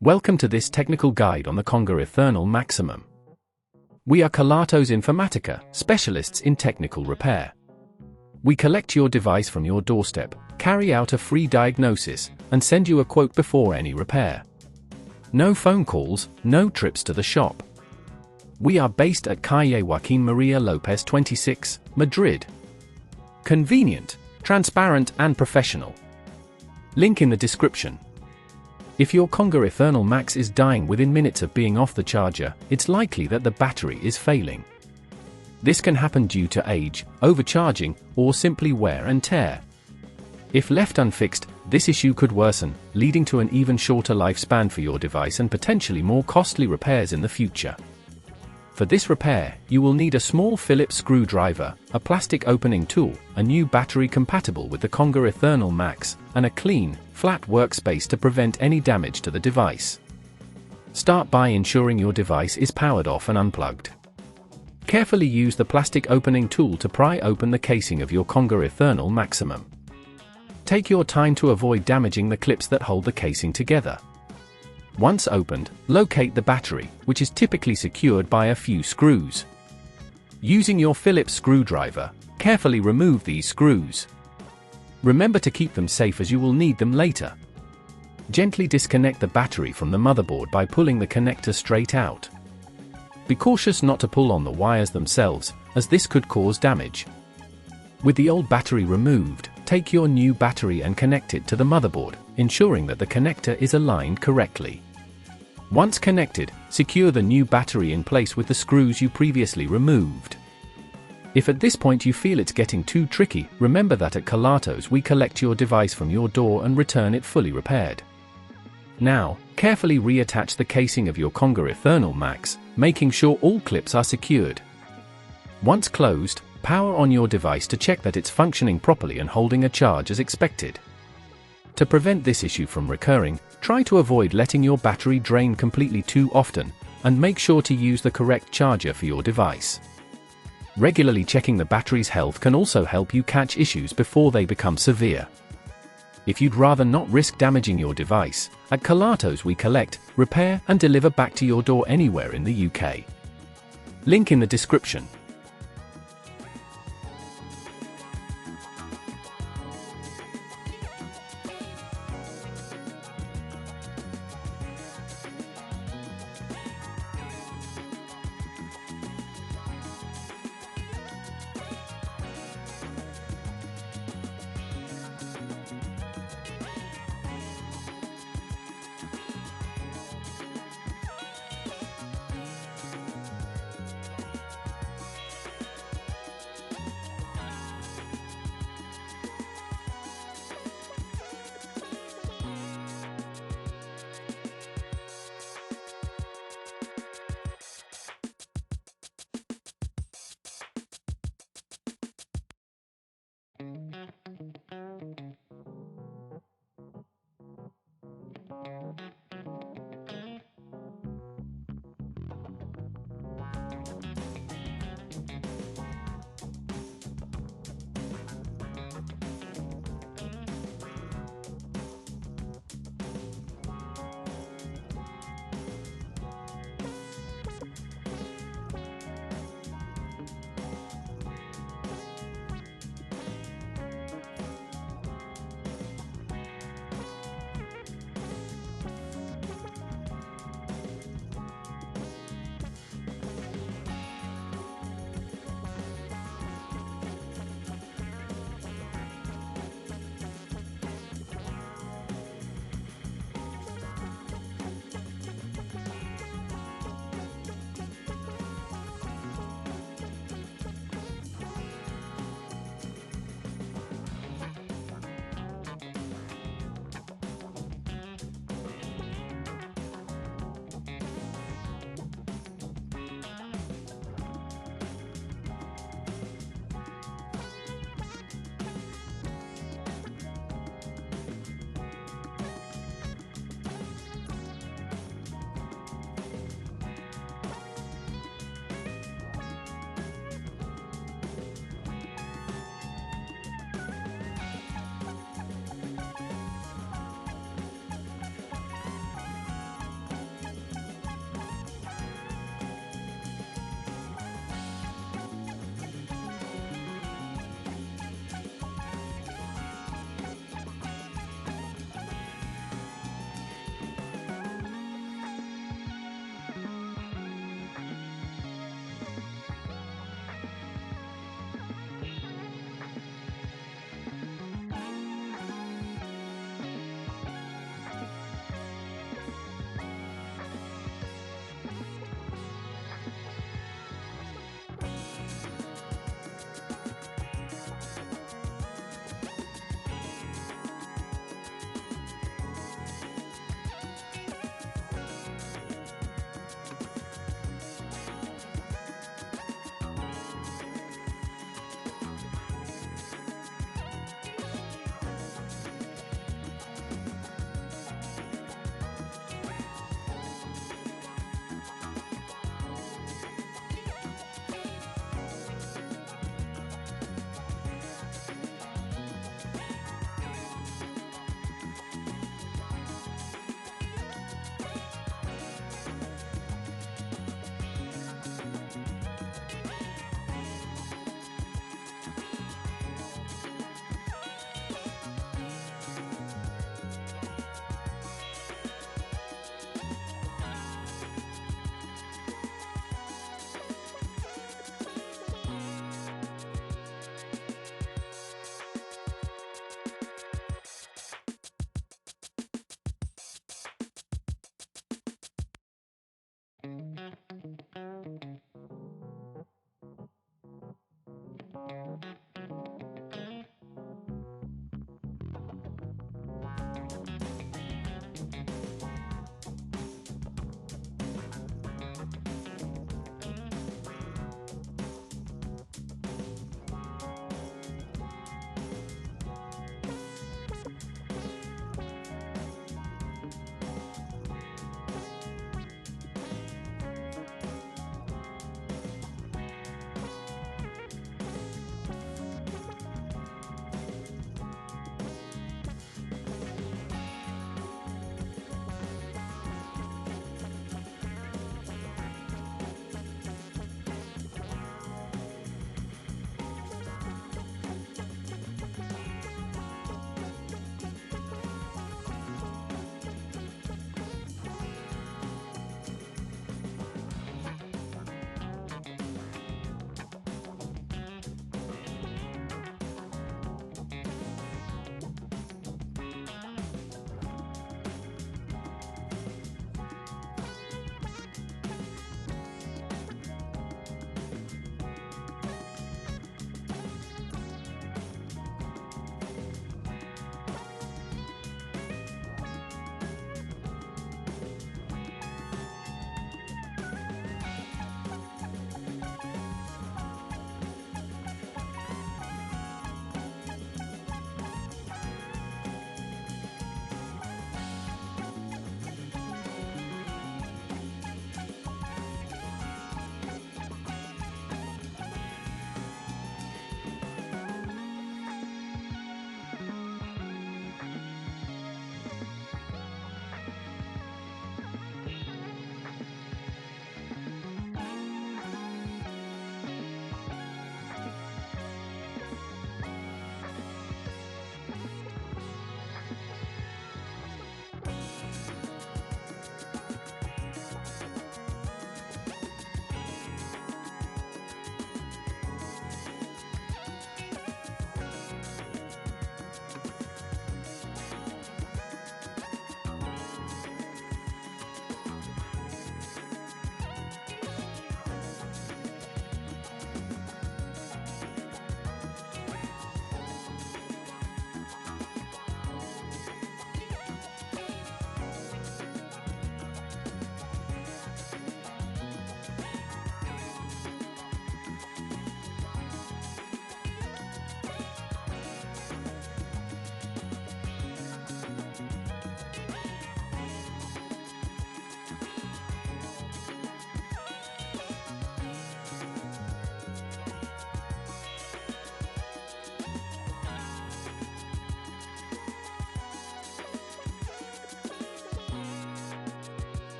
Welcome to this technical guide on the Conga Ethernal Max. We are Kelatos Informatica, specialists in technical repair. We collect your device from your doorstep, carry out a free diagnosis, and send you a quote before any repair. No phone calls, no trips to the shop. We are based at Calle Joaquín María López 26, Madrid. Convenient, transparent and professional. Link in the description. If your Conga Ethernal Max is dying within minutes of being off the charger, it's likely that the battery is failing. This can happen due to age, overcharging, or simply wear and tear. If left unfixed, this issue could worsen, leading to an even shorter lifespan for your device and potentially more costly repairs in the future. For this repair, you will need a small Phillips screwdriver, a plastic opening tool, a new battery compatible with the Conga Ethernal Max, and a clean, flat workspace to prevent any damage to the device. Start by ensuring your device is powered off and unplugged. Carefully use the plastic opening tool to pry open the casing of your Conga Ethernal Max. Take your time to avoid damaging the clips that hold the casing together. Once opened, locate the battery, which is typically secured by a few screws. Using your Phillips screwdriver, carefully remove these screws. Remember to keep them safe as you will need them later. Gently disconnect the battery from the motherboard by pulling the connector straight out. Be cautious not to pull on the wires themselves, as this could cause damage. With the old battery removed, take your new battery and connect it to the motherboard, ensuring that the connector is aligned correctly. Once connected, secure the new battery in place with the screws you previously removed. If at this point you feel it's getting too tricky, remember that at Kelatos we collect your device from your door and return it fully repaired. Now, carefully reattach the casing of your Conga Ethernal Max, making sure all clips are secured. Once closed, power on your device to check that it's functioning properly and holding a charge as expected. To prevent this issue from recurring, try to avoid letting your battery drain completely too often, and make sure to use the correct charger for your device. Regularly checking the battery's health can also help you catch issues before they become severe. If you'd rather not risk damaging your device, at Kelatos we collect, repair and deliver back to your door anywhere in the UK. Link in the description.